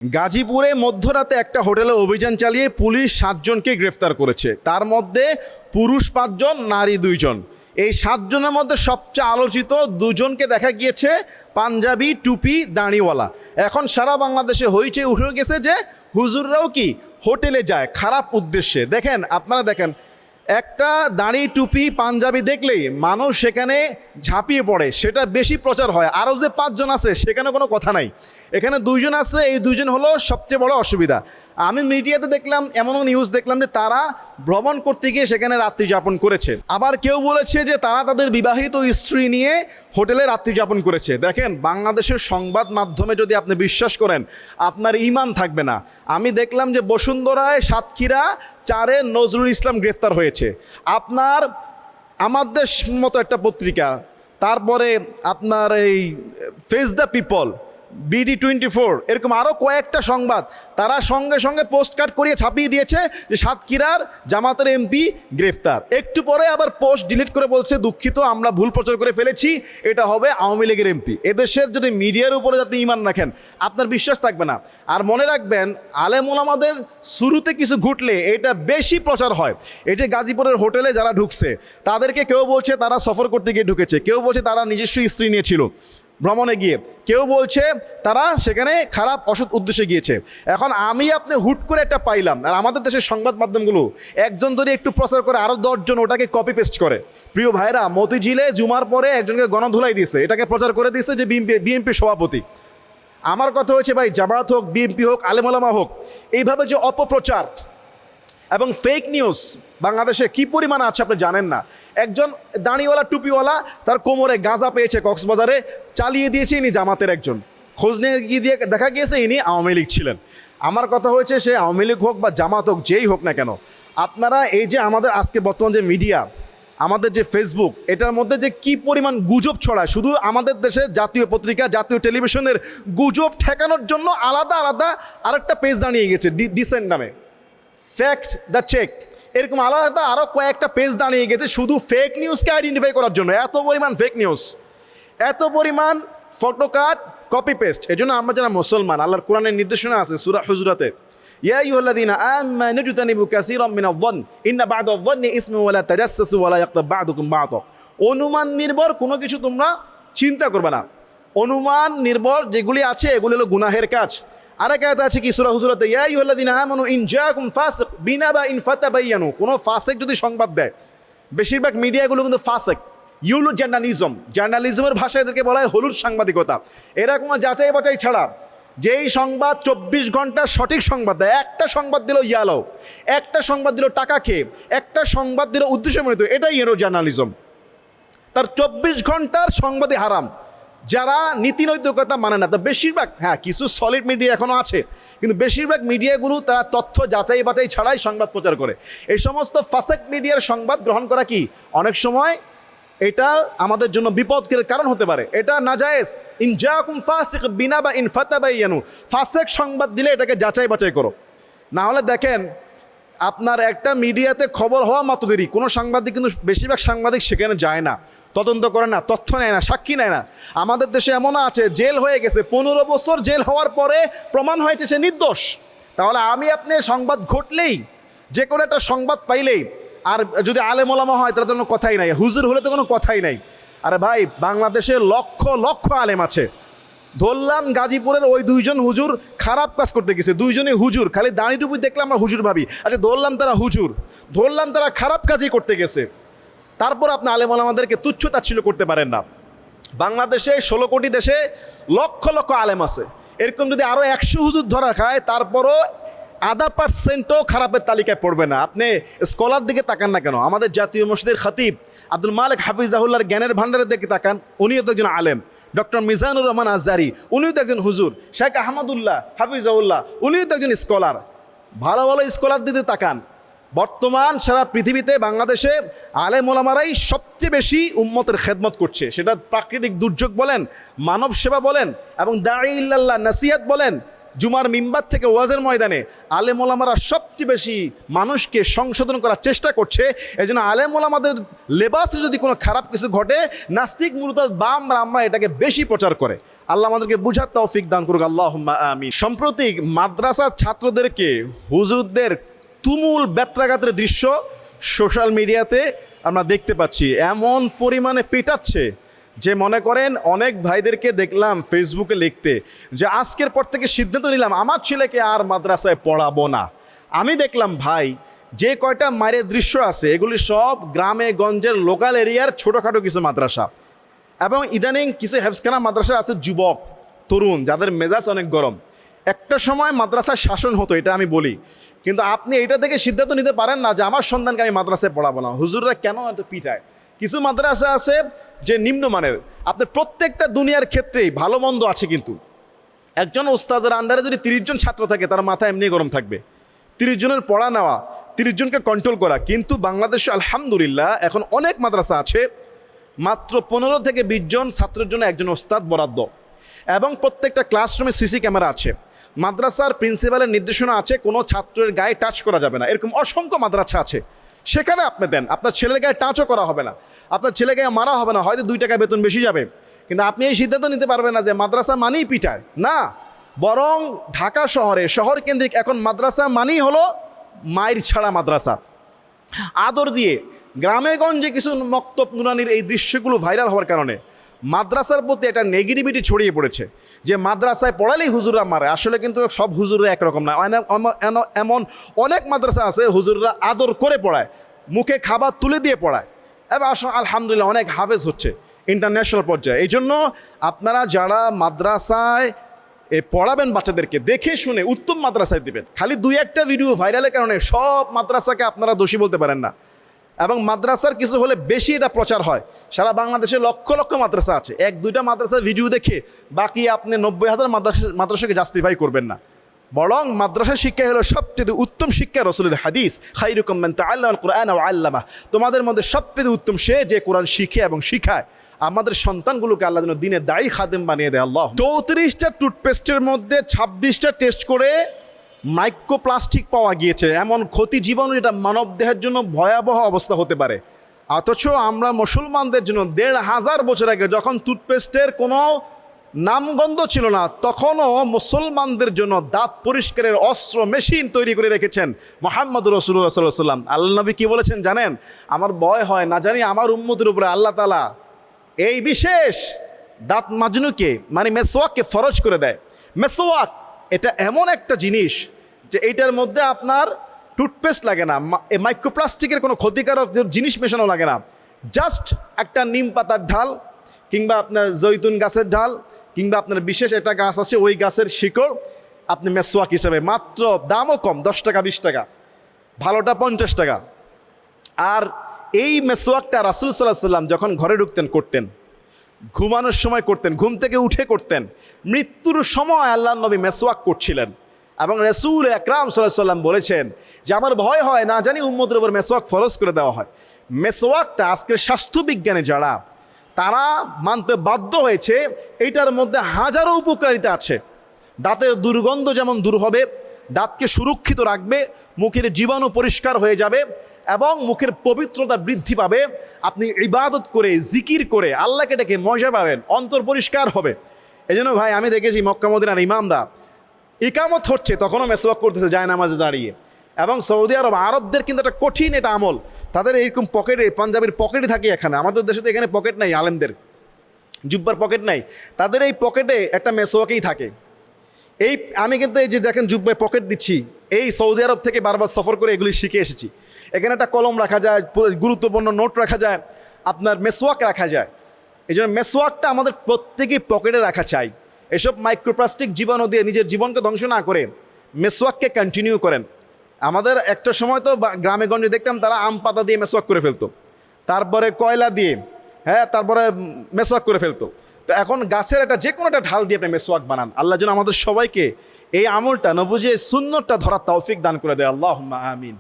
গাজীপুরে মধ্যরাতে একটা হোটেলে অভিযান চালিয়ে পুলিশ 7 জনকে গ্রেফতার করেছে। তার মধ্যে পুরুষ 5 জন, নারী 2 জন। এই 7 জনের মধ্যে সবচেয়ে আলোচিত 2 জনকে দেখা গিয়েছে পাঞ্জাবি টুপি দাড়িওয়ালা। এখন সারা বাংলাদেশে হইচই উঠে গেছে যে হুজুররাও কি হোটেলে যায় খারাপ উদ্দেশ্যে। দেখেন, আপনারা দেখেন, একটা দাড়ি টুপি পাঞ্জাবি দেখলেই মানুষ সেখানে ঝাঁপিয়ে পড়ে, সেটা বেশি প্রচার হয়। আরও যে 5 জন আছে সেখানে কোনো কথা নাই, এখানে 2 জন আছে, এই 2 জন হলো সবচেয়ে বড় অসুবিধা। আমি মিডিয়াতে দেখলাম, এমনও নিউজ দেখলাম যে তারা ভ্রমণ করতে গিয়ে সেখানে রাত্রি যাপন করেছে। আবার কেউ বলেছে যে তারা তাদের বিবাহিত স্ত্রী নিয়ে হোটেলে রাত্রি যাপন করেছে। দেখেন, বাংলাদেশের সংবাদ মাধ্যমে যদি আপনি বিশ্বাস করেন আপনার ঈমান থাকবে না। আমি দেখলাম যে বসুন্ধরায় সাতক্ষীরা 4-এ নজরুল ইসলাম গ্রেফতার হয়েছে। আপনার আমার দেশ মতো একটা পত্রিকা, তারপরে আপনার এই ফেস দ্য পিপল, BD24, এরকম আরও কয়েকটা সংবাদ তারা সঙ্গে সঙ্গে পোস্ট কার্ড করিয়ে ছাপিয়ে দিয়েছে যে সাতক্ষীরার জামাতের এমপি গ্রেফতার। একটু পরে আবার পোস্ট ডিলিট করে বলছে দুঃখিত, আমরা ভুল প্রচার করে ফেলেছি, এটা হবে আওয়ামী লীগের এমপি। এদেশের যদি মিডিয়ার উপরে আপনি ঈমান রাখেন আপনার বিশ্বাস থাকবে না। আর মনে রাখবেন, আলেম ওলামাদের শুরুতে কিছু ঘটলে এটা বেশি প্রচার হয়। এই যে গাজীপুরের হোটেলে যারা ঢুকছে তাদেরকে কেউ বলছে তারা সফর করতে গিয়ে ঢুকেছে, কেউ বলছে তারা নিজস্ব স্ত্রী নিয়েছিল ভ্রমণে গিয়ে, কেউ বলছে তারা সেখানে খারাপ অসৎ উদ্দেশ্যে গিয়েছে। এখন আমি আপনি হুট করে একটা পাইলাম, আর আমাদের দেশের সংবাদ মাধ্যমগুলো একজন যদি একটু প্রচার করে আরও 10 জন ওটাকে কপি পেস্ট করে। প্রিয় ভাইরা, মতিঝিলে জুমার পরে একজনকে গণধুলাই দিয়েছে, এটাকে প্রচার করে দিয়েছে যে বিএনপি সভাপতি। আমার কথা হচ্ছে ভাই, জামাত হোক, বিএনপি হোক, আলেম ওলামা হোক, এইভাবে যে অপপ্রচার এবং ফেক নিউজ বাংলাদেশে কি পরিমাণ আছে আপনি জানেন না। একজন দাড়িওয়ালা টুপিওয়ালা তার কোমরে গাঁজা পেয়েছে কক্সবাজারে, চালিয়ে দিয়েছে ইনি জামাতের একজন। খোঁজ নিয়ে গিয়ে দেখা গিয়েছে ইনি আওয়ামী লীগ ছিলেন। আমার কথা হয়েছে, সে আওয়ামী লীগ হোক বা জামাত হোক, যেই হোক না কেন, আপনারা এই যে আমাদের আজকে বর্তমান যে মিডিয়া, আমাদের যে ফেসবুক, এটার মধ্যে যে কি পরিমাণ গুজব ছড়ায়, শুধু আমাদের দেশে জাতীয় পত্রিকা, জাতীয় টেলিভিশনের গুজব ঠেকানোর জন্য আলাদা আলাদা আরেকটা পেজ দাঁড়িয়ে গেছে ডিসেন্ট নামে, ফ্যাক্ট দ্য চেক, এরকম আলাদা আরও কয়েকটা পেজ দাঁড়িয়ে গেছে শুধু ফেক নিউজকে আইডেন্টিফাই করার জন্য। এত পরিমাণ ফেক নিউজ, এত পরিমাণ ফটোকাট, কপি পেস্ট। এই জন্য আমরা যারা মুসলমান, আল্লাহর কোরআনের নির্দেশনা আছে সূরা হুজুরাতে, ইয়া আইয়ুহাল্লাযীনা আমানু ইজতানিবু কাসীরাম মিনায-যন্ন ইন্না বা'দায-যন্নি ইসমুন ওয়া লা তাজাসসাসু ওয়া লা ইয়াগতাব বা'দুকুম বা'দা। অনুমান নির্ভর কোনো কিছু তোমরা চিন্তা করবে না। অনুমান নির্ভর যেগুলি আছে এগুলি হলো গুনাহের কাজ। আরেক আয়াত আছে কি সূরা হুজুরাতে, ইয়া আইয়ুহাল্লাযীনা আমানু ইন জাআকুম ফাসিক বিনাবাইন ফাতাবায়ানু। কোনো ফাসিক যদি সংবাদ দেয়, বেশিরভাগ মিডিয়াগুলো কিন্তু ফাসিক, ইউলু জার্নালিজমের ভাষায় এদেরকে বলা হয় হলুদ সাংবাদিকতা। এরা কোনো যাচাই বাছাই ছাড়া যেই সংবাদ 24 ঘন্টা সঠিক সংবাদ দেয়, একটা সংবাদ দিল ইয়ালো, একটা সংবাদ দিল টাকা খেয়ে, একটা সংবাদ দিল উদ্দেশ্যমূলত, এটাই ইউরো জার্নালিজম। তার 24 ঘন্টার সংবাদই হারাম, যারা নীতি নৈতিকতা মানে না। তো বেশিরভাগ, হ্যাঁ কিছু সলিড মিডিয়া এখনও আছে, কিন্তু বেশিরভাগ মিডিয়াগুলো তারা তথ্য যাচাই বাছাই ছাড়াই সংবাদ প্রচার করে। এই সমস্ত ফাসেক মিডিয়ার সংবাদ গ্রহণ করা কি অনেক সময় এটা আমাদের জন্য বিপদের কারণ হতে পারে। এটা নাজায়েজ। ইন জাআকুম ফাসিক বিনাবাইন ফাতাবায়ানু, ফাসেক সংবাদ দিলে এটাকে যাচাই বাছাই করো। না হলে দেখেন, আপনার একটা মিডিয়াতে খবর হওয়া মাত্র দেরি, কোনো সাংবাদিক কিন্তু বেশিরভাগ সাংবাদিক সেখানে যায় না, তদন্ত করে না, তথ্য নেয় না, সাক্ষী নেয় না। আমাদের দেশে এমন আছে জেল হয়ে গেছে, 15 বছর জেল হওয়ার পরে প্রমাণ হয়েছে সে নির্দোষ। তাহলে আমি আপনি সংবাদ ঘটলেই, যে কোনো একটা সংবাদ পাইলেই, আর যদি আলেম ওলামা হয় তাহলে তো কোনো কথাই নাই, হুজুর হলে তো কোনো কথাই নাই। আরে ভাই, বাংলাদেশে লক্ষ লক্ষ আলেম আছে। ধরলাম গাজীপুরের ওই 2 জন হুজুর খারাপ কাজ করতে গেছে, 2 জনই হুজুর, খালি দাঁড়ি টুপি দেখলাম আমরা হুজুর ভাবি। আচ্ছা, ধরলাম তারা হুজুর, ধরলাম তারা খারাপ কাজই করতে গেছে, তারপর আপনি আলেম ওলামাদেরকে তুচ্ছ তাচ্ছিল্য করতে পারেন না। বাংলাদেশে 16 কোটি দেশে লক্ষ লক্ষ আলেম আছে। এরকম যদি আরও 100 হুজুর ধরা খায়, তারপরও 0.5%ও খারাপের তালিকায় পড়বে না। আপনি স্কলার দিকে তাকান না কেন, আমাদের জাতীয় মসজিদের খতিব আব্দুল মালিক হাফিজাহুল্লাহর জ্ঞানের ভাণ্ডারের দিকে তাকান, উনিও তো একজন আলেম। ডক্টর মিজানুর রহমান আজহারি, উনিও তো একজন হুজুর। শেখ আহমদুল্লাহ হাফিজাহুল্লাহ, উনিও তো একজন স্কলার। ভালো ভালো স্কলার দিতে তাকান। বর্তমান সারা পৃথিবীতে বাংলাদেশে আলেম ওলামারাই সবচেয়ে বেশি উম্মতের খেদমত করছে, সেটা প্রাকৃতিক দুর্যোগ বলেন, মানব সেবা বলেন, এবং দাঈ ইল্লাল্লাহ নাসিহাত বলেন। জুমার মিম্বার থেকে ওয়াজের ময়দানে আলেম ওলামারা সবচেয়ে বেশি মানুষকে সংশোধন করার চেষ্টা করছে। এই জন্য আলেম ওলামাদের লেবাসে যদি কোনো খারাপ কিছু ঘটে, নাস্তিক মুরতাদ বাম রামরা এটাকে বেশি প্রচার করে। আল্লাহ আমাদেরকে বুঝার তৌফিক দান করুক, আল্লাহুম্মা আমিন। সম্প্রতি মাদ্রাসার ছাত্রদেরকে হুজুরদের তুমুল বেত্রাঘাতের দৃশ্য সোশ্যাল মিডিয়াতে আমরা দেখতে পাচ্ছি। এমন পরিমাণে পেটাচ্ছে যে মনে করেন অনেক ভাইদেরকে দেখলাম ফেসবুকে লিখতে যে আজকের পর থেকে সিদ্ধান্ত নিলাম আমার ছেলেকে আর মাদ্রাসায় পড়াবো না। আমি দেখলাম ভাই যে কয়টা মায়ের দৃশ্য আছে এগুলি সব গ্রামে গঞ্জের লোকাল এরিয়ার ছোটোখাটো কিছু মাদ্রাসা, এবং ইদানিং কিছু হেফজখানা মাদ্রাসা আছে যুবক তরুণ যাদের মেজাজ অনেক গরম। একটা সময় মাদ্রাসার শাসন হতো, এটা আমি বলি, কিন্তু আপনি এটা থেকে সিদ্ধান্ত নিতে পারেন না যে আমার সন্তানকে আমি মাদ্রাসায় পড়াবো না। হুজুররা কেন এত পিটায়? কিছু মাদ্রাসা আছে যে নিম্নমানের, আপনার প্রত্যেকটা দুনিয়ার ক্ষেত্রেই ভালো মন্দ আছে, কিন্তু একজন ওস্তাদের আন্ডারে যদি 30 জন ছাত্র থাকে তার মাথা এমনি গরম থাকবে। 30 জনের পড়া নেওয়া, 30 জনকে কন্ট্রোল করা। কিন্তু বাংলাদেশে আলহামদুলিল্লাহ এখন অনেক মাদ্রাসা আছে মাত্র 15 থেকে 20 জন ছাত্রের জন্য একজন ওস্তাদ বরাদ্দ, এবং প্রত্যেকটা ক্লাসরুমে সিসি ক্যামেরা আছে। মাদ্রাসার প্রিন্সিপালের নির্দেশনা আছে কোনো ছাত্রের গায়ে টাচ করা যাবে না। এরকম অসংখ্য মাদ্রাসা আছে, সেখানে আপনি দেন, আপনার ছেলের গায়ে টাচও করা হবে না, আপনার ছেলে গায়ে মারা হবে না, হয়তো 2 টাকা বেতন বেশি যাবে, কিন্তু আপনি এই সিদ্ধান্ত নিতে পারবেন না যে মাদ্রাসা মানেই পিটায় না। বরং ঢাকা শহর কেন্দ্রিক এখন মাদ্রাসা মানেই হলো মায়ের ছাড়া মাদ্রাসা। আদর দিয়ে গ্রামে গঞ্জে কিছু মক্তব নুরানির এই দৃশ্যগুলো ভাইরাল হওয়ার কারণে মাদ্রাসার প্রতি একটা নেগেটিভিটি ছড়িয়ে পড়েছে যে মাদ্রাসায় পড়ালেই হুজুররা মারে। আসলে কিন্তু সব হুজুররা একরকম না। এমন অনেক মাদ্রাসা আছে হুজুররা আদর করে পড়ায়, মুখে খাবার তুলে দিয়ে পড়ায়, এবং আলহামদুলিল্লাহ অনেক হাফেজ হচ্ছে ইন্টারন্যাশনাল পর্যায়ে। এই জন্য আপনারা যারা মাদ্রাসায় পড়াবেন বাচ্চাদেরকে দেখে শুনে উত্তম মাদ্রাসায় দেবেন। খালি 2-1টা ভিডিও ভাইরালের কারণে সব মাদ্রাসাকে আপনারা দোষী বলতে পারেন না। এবং মাদ্রাসার কিছু হলে বেশি এটা প্রচার হয়। সারা বাংলাদেশে লক্ষ লক্ষ মাদ্রাসা আছে, 1-2টা মাদ্রাসার ভিডিও দেখে বাকি আপনি 90,000 মাদ্রাসাকে জাস্টিফাই করবেন না। বরং মাদ্রাসা শিক্ষা হলো সবচেয়ে উত্তম শিক্ষা। রাসূলের হাদিস, খায়রুকুম মান তাআল্লামাল কুরআন ওয়া আল্লামা, তোমাদের মধ্যে সবচেয়ে উত্তম সে যে কোরআন শিখে এবং শিখায়। আমাদের সন্তানগুলোকে আল্লাহ যেন দিনে দায়ী খাদেম বানিয়ে দেয়। আল্লাহ। 34টা টুথপেস্টের মধ্যে 26টা টেস্ট করে মাইক্রোপ্লাস্টিক পাওয়া গিয়েছে। এমন ক্ষতি জীবাণু এটা মানব দেহের জন্য ভয়াবহ অবস্থা হতে পারে। অথচ আমরা মুসলমানদের জন্য 1500 বছর আগে যখন টুথপেস্টের কোনো নামগন্ধ ছিল না, তখনও মুসলমানদের জন্য দাঁত পরিষ্কারের অস্ত্র মেশিন তৈরি করে রেখেছেন মুহাম্মদুর রাসূলুল্লাহ সাল্লাল্লাহু আলাইহি ওয়াসাল্লাম। আল্লাহ নবী কি বলেছেন জানেন? আমার ভয় হয় না জানি আমার উম্মতের উপরে আল্লাহ তাআলা এই বিশেষ দাঁত মাজনুকে মানে মেসওয়াককে ফরজ করে দেয়। মেসওয়াক এটা এমন একটা জিনিস যে এইটার মধ্যে আপনার টুথপেস্ট লাগে না, মাইক্রোপ্লাস্টিকের কোনো ক্ষতিকারক জিনিস মেশানো লাগে না। জাস্ট একটা নিম পাতার ঢাল কিংবা আপনার জৈতুন গাছের ঢাল কিংবা আপনার বিশেষ একটা গাছ আছে ওই গাছের শিকড় আপনি মেসওয়াক হিসাবে, মাত্র দামও কম, 10 টাকা 20 টাকা, ভালোটা 50 টাকা। আর এই মেসওয়াকটা রাসূল সাল্লাল্লাহু আলাইহি ওয়াসাল্লাম যখন ঘরে ঢুকতেন করতেন, ঘুমানোর সময় করতেন, ঘুম থেকে উঠে করতেন, মৃত্যুর সময় আল্লাহর নবী মেসওয়াক করছিলেন। এবং রাসূল আকরাম সাল্লাল্লাহু আলাইহি ওয়াসাল্লাম বলেছেন যে আমার ভয় হয় না জানি উম্মতের উপর মেসওয়াক ফরজ করে দেওয়া হয়। মেসওয়াকটা আজকের স্বাস্থ্যবিজ্ঞানে যারা তারা মানতে বাধ্য হয়েছে এইটার মধ্যে হাজারো উপকারিতা আছে। দাঁতের দুর্গন্ধ যেমন দূর হবে, দাঁতকে সুরক্ষিত রাখবে, মুখের জীবাণু পরিষ্কার হয়ে যাবে এবং মুখের পবিত্রতা বৃদ্ধি পাবে। আপনি ইবাদত করে জিকির করে আল্লাহকে ডেকে মজা পাবেন, অন্তর পরিষ্কার হবে। এই জন্য ভাই আমি দেখেছি মক্কা মদিনার ইমামরা ইকামত হচ্ছে তখনও মেসওয়াক করতেছে যায় নামাজে দাঁড়িয়ে। এবং সৌদি আরবদের কিন্তু একটা কঠিন এটা আমল, তাদের এইরকম পকেটে, পাঞ্জাবির পকেটে থাকে এখানে, আমাদের দেশে তো এখানে পকেট নাই, আলেমদের জুব্বার পকেট নাই, তাদের এই পকেটে একটা মেসওয়াকেই থাকে। এই আমি কিন্তু এই যে দেখেন জুব্বায় পকেট দিচ্ছি, এই সৌদি আরব থেকে বারবার সফর করে এগুলি শিখে এসেছি। এখানে একটা কলম রাখা যায়, গুরুত্বপূর্ণ নোট রাখা যায়, আপনার মেসওয়াক রাখা যায়। এই জন্য মেসওয়াকটা আমাদের প্রত্যেকেই পকেটে রাখা চাই। এসব মাইক্রোপ্লাস্টিক জীবাণু দিয়ে নিজের জীবনকে ধ্বংস না করে মেসওয়াককে কন্টিনিউ করেন। আমাদের একটা সময় তো গ্রামে গঞ্জে দেখতাম তারা আম পাতা দিয়ে মেসওয়াক করে ফেলতো, তারপরে কয়লা দিয়ে, তারপরে মেসওয়াক করে ফেলতো। তো এখন গাছের একটা যে কোনো একটা ঢাল দিয়ে আপনি মেসওয়াক বানান। আল্লাহ যেন আমাদের সবাইকে এই আমলটা নবুঝে সুন্নতটা ধরার তৌফিক দান করে দেয়। আল্লাহুম্মা আমিন।